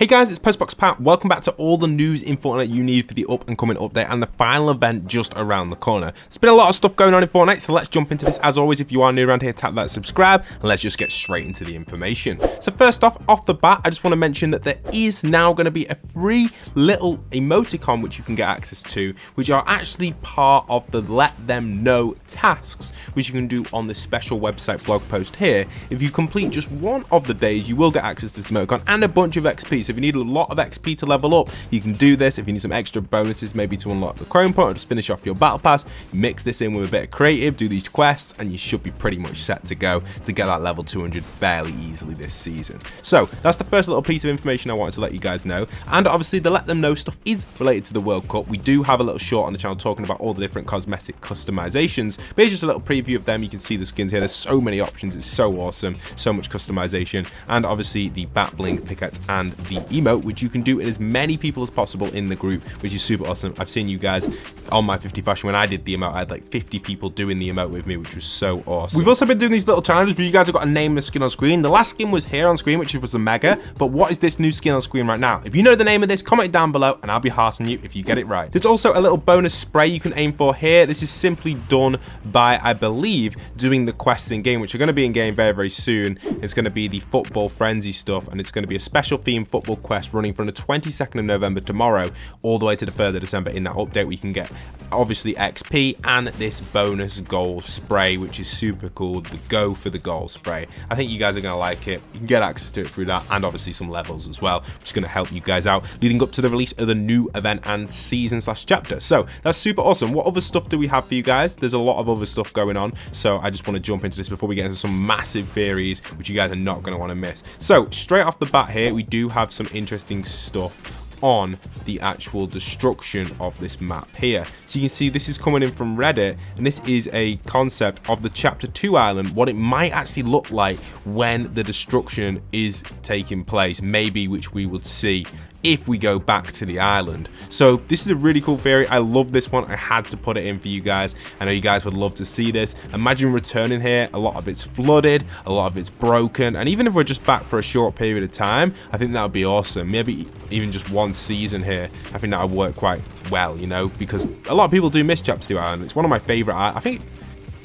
Hey guys, it's Postbox Pat. Welcome back to all the news in Fortnite you need for the up and coming update and the final event just around the corner. There's been a lot of stuff going on in Fortnite, so let's jump into this. As always, if you are new around here, tap that subscribe and let's just get straight into the information. So first off the bat, I just want to mention that there is now going to be a free little emoticon which you can get access to, which are actually part of the let them know tasks, which you can do on this special website blog post here. If you complete just one of the days, you will get access to this emoticon and a bunch of XP. So if you need a lot of XP to level up, you can do this. If you need some extra bonuses, maybe to unlock the Chrome point or just finish off your battle pass, you mix this in with a bit of creative, do these quests, and you should be pretty much set to go to get that level 200 fairly easily this season. So that's the first little piece of information I wanted to let you guys know. And obviously the let them know stuff is related to the World Cup. We do have a little short on the channel talking about all the different cosmetic customizations, but here's just a little preview of them. You can see the skins here. There's so many options. It's so awesome. So much customization. And obviously the bat bling pickaxe and the emote, which you can do in as many people as possible in the group, which is super awesome. I've seen you guys on my 50 fashion when I did the emote. I had like 50 people doing the emote with me, which was so awesome. We've also been doing these little challenges where you guys have got to name the skin on screen. The last skin was here on screen, which was the mega, but what is this new skin on screen right now? If you know the name of this, comment it down below and I'll be hearting you if you get it right. There's also a little bonus spray you can aim for here. This is simply done by, I believe, doing the quests in game, which are going to be in game very, very soon. It's going to be the football frenzy stuff, and it's going to be a special theme football quest running from the 22nd of November tomorrow all the way to the 3rd of December. In that update, we can get obviously XP and this bonus goal spray, which is super cool. The go for the goal spray. I think you guys are going to like it. You can get access to it through that, and obviously some levels as well, which is going to help you guys out leading up to the release of the new event and season/chapter. So that's super awesome. What other stuff do we have for you guys? There's a lot of other stuff going on, so I just want to jump into this before we get into some massive theories which you guys are not going to want to miss. So straight off the bat here, we do have some interesting stuff on the actual destruction of this map here. So you can see this is coming in from Reddit, and this is a concept of the chapter 2 island, what it might actually look like when the destruction is taking place, maybe, which we would see if we go back to the island. So this is a really cool theory. I love this one. I had to put it in for you guys. I know you guys would love to see this. Imagine returning here. A lot of it's flooded, a lot of it's broken, and even if we're just back for a short period of time, I think that would be awesome. Maybe even just one season here. I think that would work quite well, you know, because a lot of people do miss chapter 2 island. It's one of my favorite, I think.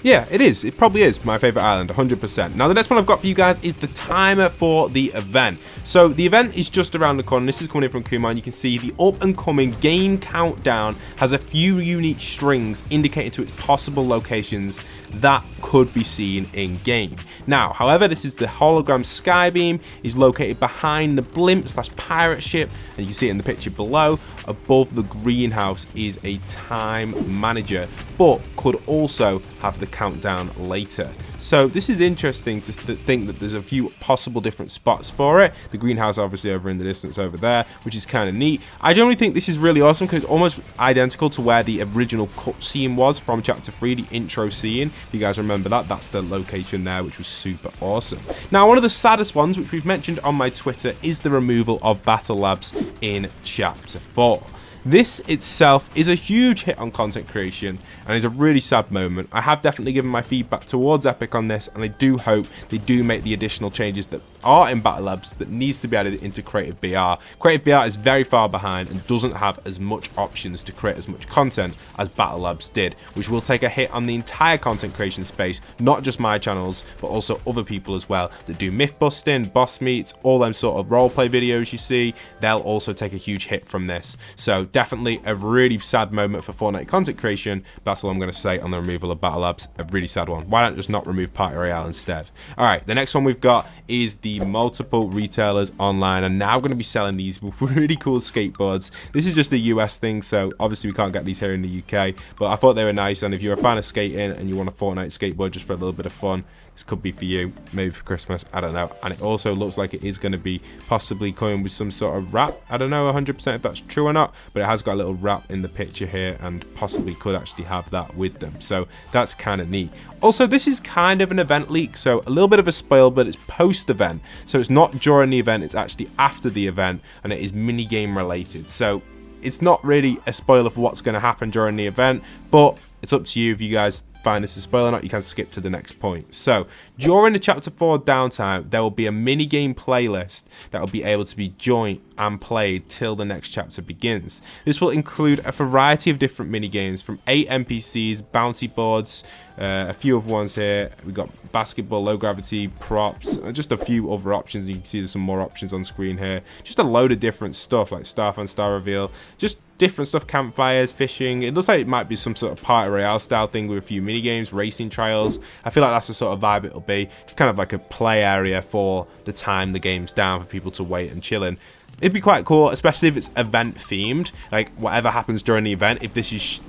Yeah, it is. It probably is my favorite island, 100%. Now, the next one I've got for you guys is the timer for the event. So the event is just around the corner. This is coming in from Kumar. You can see the up and coming game countdown has a few unique strings indicating to its possible locations that could be seen in game. Now, however, this is the hologram skybeam is located behind the blimp/pirate ship, and you can see it in the picture below. Above the greenhouse is a time manager, but could also have the countdown later. So this is interesting to think that there's a few possible different spots for it. The greenhouse obviously over in the distance over there, which is kind of neat. I generally think this is really awesome because it's almost identical to where the original cutscene was from chapter 3, the intro scene. If you guys remember that, that's the location there, which was super awesome. Now, one of the saddest ones, which we've mentioned on my Twitter, is the removal of battle labs in chapter 4. This itself is a huge hit on content creation and is a really sad moment. I have definitely given my feedback towards Epic on this, and I do hope they do make the additional changes that are in Battle Labs that needs to be added into Creative BR. Creative BR is very far behind and doesn't have as much options to create as much content as Battle Labs did, which will take a hit on the entire content creation space, not just my channels, but also other people as well that do myth busting, boss meets, all them sort of roleplay videos you see. They'll also take a huge hit from this. So definitely a really sad moment for Fortnite content creation. That's all I'm going to say on the removal of Battle Labs. A really sad one. Why not just not remove Party Royale instead? All right, the next one we've got is the multiple retailers online are now going to be selling these really cool skateboards. This is just a US thing, so obviously we can't get these here in the UK, but I thought they were nice, and if you're a fan of skating and you want a Fortnite skateboard just for a little bit of fun, this could be for you, maybe for Christmas, I don't know. And it also looks like it is going to be possibly coming with some sort of wrap. I don't know 100% if that's true or not, but it has got a little wrap in the picture here and possibly could actually have that with them. So that's kind of neat. Also, this is kind of an event leak, so a little bit of a spoil, but it's post-event. So it's not during the event, it's actually after the event, and it is mini-game related. So it's not really a spoiler for what's going to happen during the event, but it's up to you if you guys find this a spoiler or not. You can skip to the next point. So during the chapter 4 downtime, there will be a mini game playlist that will be able to be joined and played till the next chapter begins. This will include a variety of different mini games from 8 NPCs, bounty boards, a few other ones here. We've got basketball, low gravity, props, just a few other options. You can see there's some more options on screen here. Just a load of different stuff like Star and Star Reveal, just different stuff, campfires, fishing. It looks like it might be some sort of party royale style thing with a few mini games, racing trials. I feel like that's the sort of vibe it'll be. It's kind of like a play area for the time the game's down for people to wait and chill in. It'd be quite cool, especially if it's event themed, like whatever happens during the event. If this is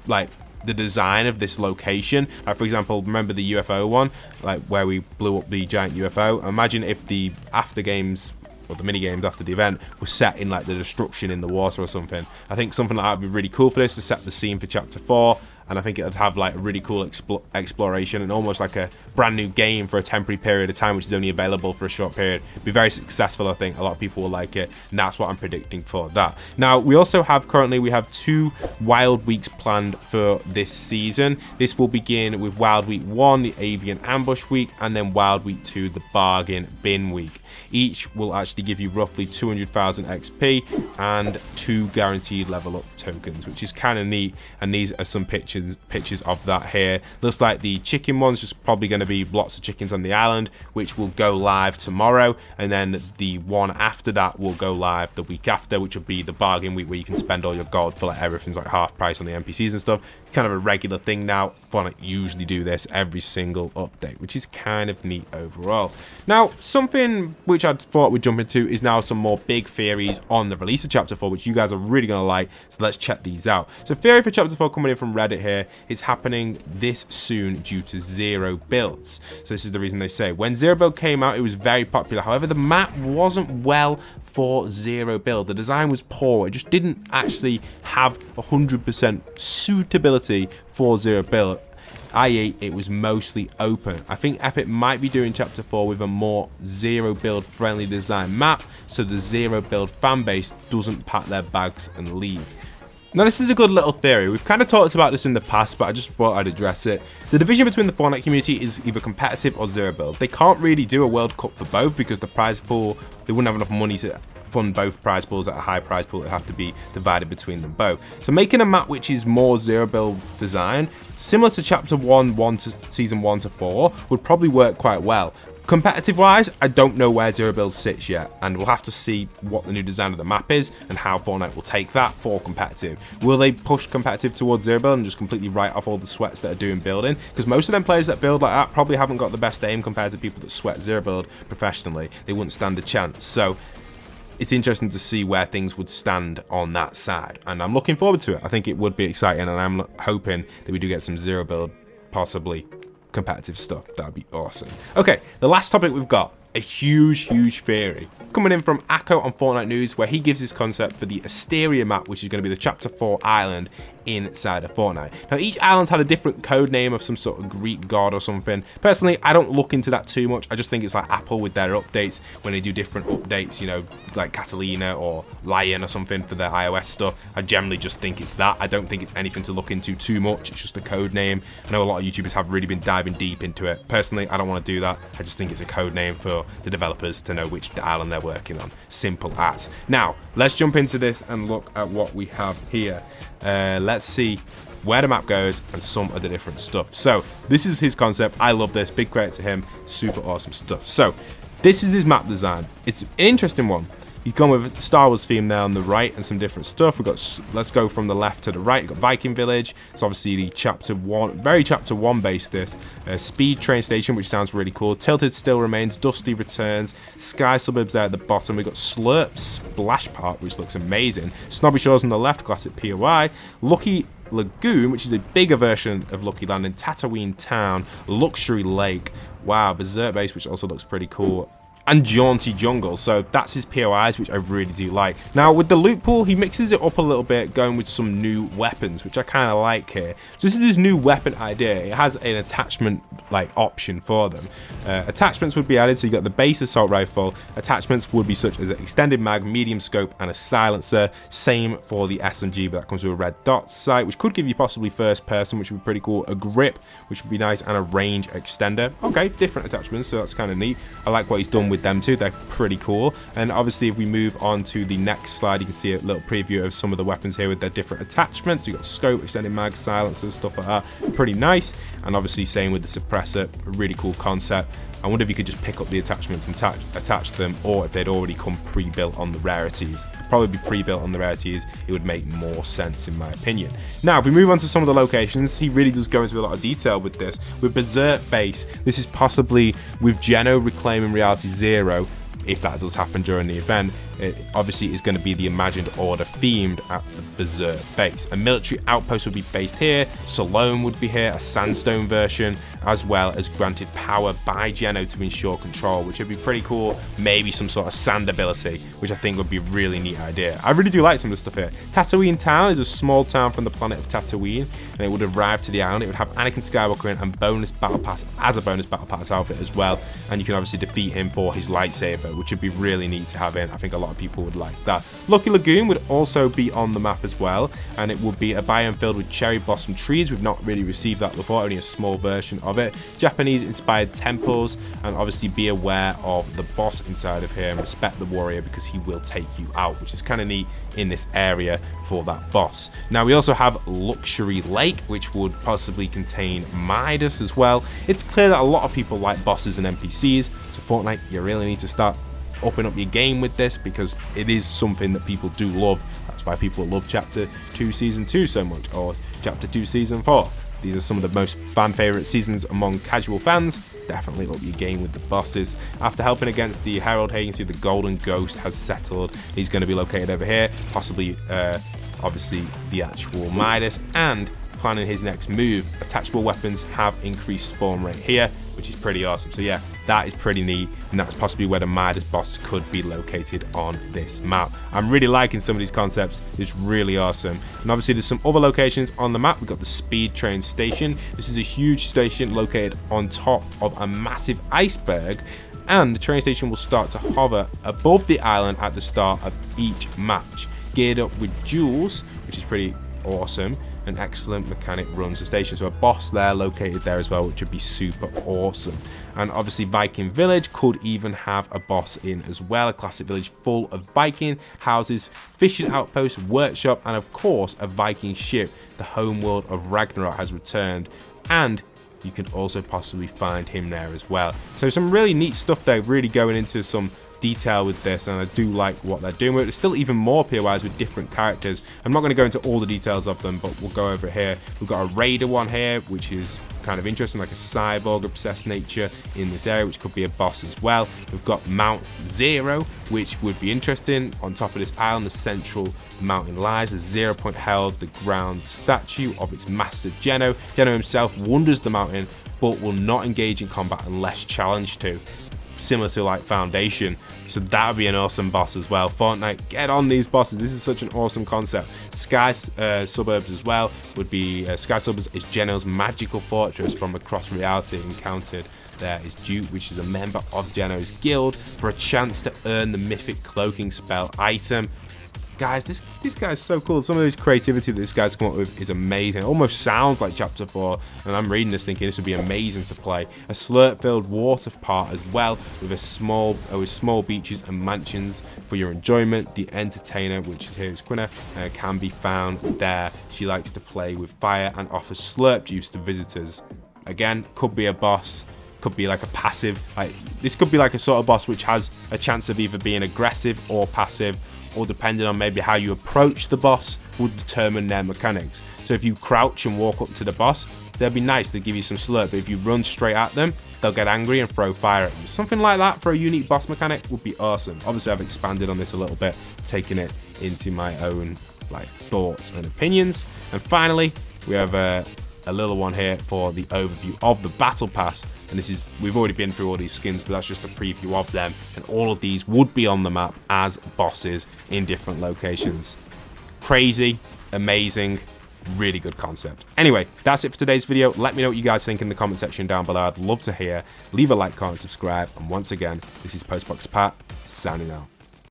like the design of this location, like for example, remember the UFO one, like where we blew up the giant UFO? Imagine if the after games or the mini games after the event was set in like the destruction in the water or something. I think something like that would be really cool for this to set the scene for chapter 4. And I think it would have like a really cool exploration and almost like a brand new game for a temporary period of time, which is only available for a short period. Be very successful, I think. A lot of people will like it, and that's what I'm predicting for that. Now, we also have currently, we have 2 Wild Weeks planned for this season. This will begin with Wild Week 1, the Avian Ambush Week, and then Wild Week 2, the Bargain Bin Week. Each will actually give you roughly 200,000 XP and 2 guaranteed level up tokens, which is kind of neat. And these are some pictures of that here. Looks like the chicken one's just probably going to be lots of chickens on the island, which will go live tomorrow, and then the one after that will go live the week after, which will be the bargain week where you can spend all your gold for like everything's like half price on the NPCs and stuff. Kind of a regular thing now. Fortnite usually do this every single update, which is kind of neat overall. Now, something which I thought we'd jump into is now some more big theories on the release of chapter 4, which you guys are really going to like, so let's check these out. So theory for chapter 4 coming in from Reddit here. It's happening this soon due to zero builds. So this is the reason they say when zero build came out, it was very popular. However, the map wasn't well for zero build. The design was poor. It just didn't actually have 100% suitability for zero build, i.e. it was mostly open. I think Epic might be doing chapter 4 with a more zero build friendly design map, so the zero build fan base doesn't pack their bags and leave. Now, this is a good little theory. We've kind of talked about this in the past, but I just thought I'd address it. The division between the Fortnite community is either competitive or zero build. They can't really do a World Cup for both because the prize pool, they wouldn't have enough money to fund both prize pools at a high prize pool. It have to be divided between them both. So making a map which is more zero build design, similar to chapter 1 to season 1 to 4, would probably work quite well. Competitive wise, I don't know where zero build sits yet, and we'll have to see what the new design of the map is and how Fortnite will take that for competitive. Will they push competitive towards zero build and just completely write off all the sweats that are doing building? Because most of them players that build like that probably haven't got the best aim compared to people that sweat zero build professionally. They wouldn't stand a chance. So it's interesting to see where things would stand on that side, and I'm looking forward to it. I think it would be exciting, and I'm hoping that we do get some zero build, possibly competitive stuff. That'd be awesome. Okay, the last topic we've got, a huge theory coming in from Akko on Fortnite News, where he gives his concept for the Asteria map, which is going to be the chapter 4 island inside of Fortnite. Now, each island's had a different code name of some sort of Greek god or something. Personally, I don't look into that too much. I just think it's like Apple with their updates when they do different updates, you know, like Catalina or Lion or something for their iOS stuff. I generally just think it's that. I don't think it's anything to look into too much. It's just a code name. I know a lot of YouTubers have really been diving deep into it. Personally, I don't want to do that. I just think it's a code name for the developers to know which island they're working on. Simple as. Now, let's jump into this and look at what we have here. Let's see where the map goes and some of the different stuff. So this is his concept. I love this. Big credit to him. Super awesome stuff. So this is his map design. It's an interesting one. He's gone with a Star Wars theme there on the right and some different stuff. We've got, let's go from the left to the right. You've got Viking Village. It's obviously the chapter 1, very chapter 1 based this. Speed train station, which sounds really cool. Tilted still remains. Dusty returns. Sky suburbs there at the bottom. We've got Slurp Splash Park, which looks amazing. Snobby Shores on the left, classic POI. Lucky Lagoon, which is a bigger version of Lucky Land, in Tatooine Town. Luxury Lake. Wow, Berserk Base, which also looks pretty cool. and Jaunty Jungle. So that's his POIs, which I really do like. Now with the loot pool, he mixes it up a little bit, going with some new weapons, which I kind of like here. So this is his new weapon idea. It has an attachment like option for them. Attachments would be added, so you got the base assault rifle. Attachments would be such as an extended mag, medium scope, and a silencer. Same for the SMG, but that comes with a red dot sight, which could give you possibly first person, which would be pretty cool. A grip, which would be nice, and a range extender. Okay, different attachments, so that's kind of neat. I like what he's done with them too. They're pretty cool. And obviously if we move on to the next slide, you can see a little preview of some of the weapons here with their different attachments. You got scope, extended mag, silencer, stuff like that. Pretty nice. And obviously same with the suppressor. A really cool concept. I wonder if you could just pick up the attachments and attach them, or if they'd already come pre-built on the rarities. Probably be pre-built on the rarities. It would make more sense in my opinion. Now, if we move on to some of the locations, he really does go into a lot of detail with this. With Berserk Base, this is possibly with Geno reclaiming Reality Zero. If that does happen during the event, it obviously is going to be the Imagined Order themed at the Berserk base. A military outpost would be based here, Salome would be here, a sandstone version, as well as granted power by Geno to ensure control, which would be pretty cool. Maybe some sort of sand ability, which I think would be a really neat idea. I really do like some of the stuff here. Tatooine Town is a small town from the planet of Tatooine, and it would arrive to the island. It would have Anakin Skywalker in and bonus battle pass as a bonus battle pass outfit as well, and you can obviously defeat him for his lightsaber, which would be really neat to have in. I think a lot of people would like that. Lucky Lagoon would also be on the map as well, and it would be a biome filled with cherry blossom trees. We've not really received that before, only a small version of it. Japanese inspired temples, and obviously be aware of the boss inside of here and respect the warrior because he will take you out, which is kind of neat in this area for that boss. Now we also have Luxury Lake, which would possibly contain Midas as well. It's clear that a lot of people like bosses and NPCs, so Fortnite, you really need to start open up your game with this because it is something that people do love. That's why people love Chapter 2 Season 2 so much, or Chapter 2 Season 4. These are some of the most fan favorite seasons among casual fans. Definitely up your game with the bosses. After helping against the Herald here, you can see the Golden Ghost has settled. He's going to be located over here, possibly obviously the actual Midas, and planning his next move. Attachable weapons have increased spawn rate here, which is pretty awesome. So yeah, that is pretty neat, and that's possibly where the Midas boss could be located on this map. I'm really liking some of these concepts. It's really awesome. And obviously there's some other locations on the map. We've got the Speed Train Station. This is a huge station located on top of a massive iceberg, and the train station will start to hover above the island at the start of each match. Geared up with jewels, which is pretty awesome. An excellent mechanic runs the station, so a boss there located there as well, which would be super awesome. And obviously Viking Village could even have a boss in as well, a classic village full of Viking houses, fishing outposts, workshop, and of course a Viking ship. The homeworld of Ragnarok has returned, and you can also possibly find him there as well. So some really neat stuff there, really going into some detail with this, and I do like what they're doing with it. There's still even more POIs with different characters. I'm not going to go into all the details of them, but we'll go over here. We've got a Raider one here, which is kind of interesting, like a cyborg obsessed nature in this area, which could be a boss as well. We've got Mount Zero, which would be interesting. On top of this island, the central mountain lies. A 0 point held the ground statue of its master Geno. Geno himself wanders the mountain, but will not engage in combat unless challenged to, similar to like Foundation. So that would be an awesome boss as well. Fortnite, get on these bosses. This is such an awesome concept. Sky Suburbs as well would be Sky Suburbs is Geno's magical fortress from across reality. Encountered there is Duke, which is a member of Geno's guild, for a chance to earn the mythic cloaking spell item. Guys, this guy's so cool. Some of his creativity that this guy's come up with is amazing. It almost sounds like Chapter 4, and I'm reading this thinking this would be amazing to play. A slurp-filled water part as well, with small beaches and mansions for your enjoyment. The Entertainer, which here is Quina, can be found there. She likes to play with fire and offers slurp juice to visitors. Again, could be a boss. Could be like a passive, like this could be like a sort of boss which has a chance of either being aggressive or passive, or depending on maybe how you approach the boss will determine their mechanics. So if you crouch and walk up to the boss, they'll be nice, they'll give you some slurp, but if you run straight at them, they'll get angry and throw fire at you. Something like that for a unique boss mechanic would be awesome. Obviously I've expanded on this a little bit, taking it into my own like thoughts and opinions. And finally we have a little one here for the overview of the battle pass. And this is, we've already been through all these skins, but that's just a preview of them. And all of these would be on the map as bosses in different locations. Crazy, amazing, really good concept. Anyway, that's it for today's video. Let me know what you guys think in the comment section down below. I'd love to hear. Leave a like, comment, subscribe. And once again, this is Postbox Pat, signing out.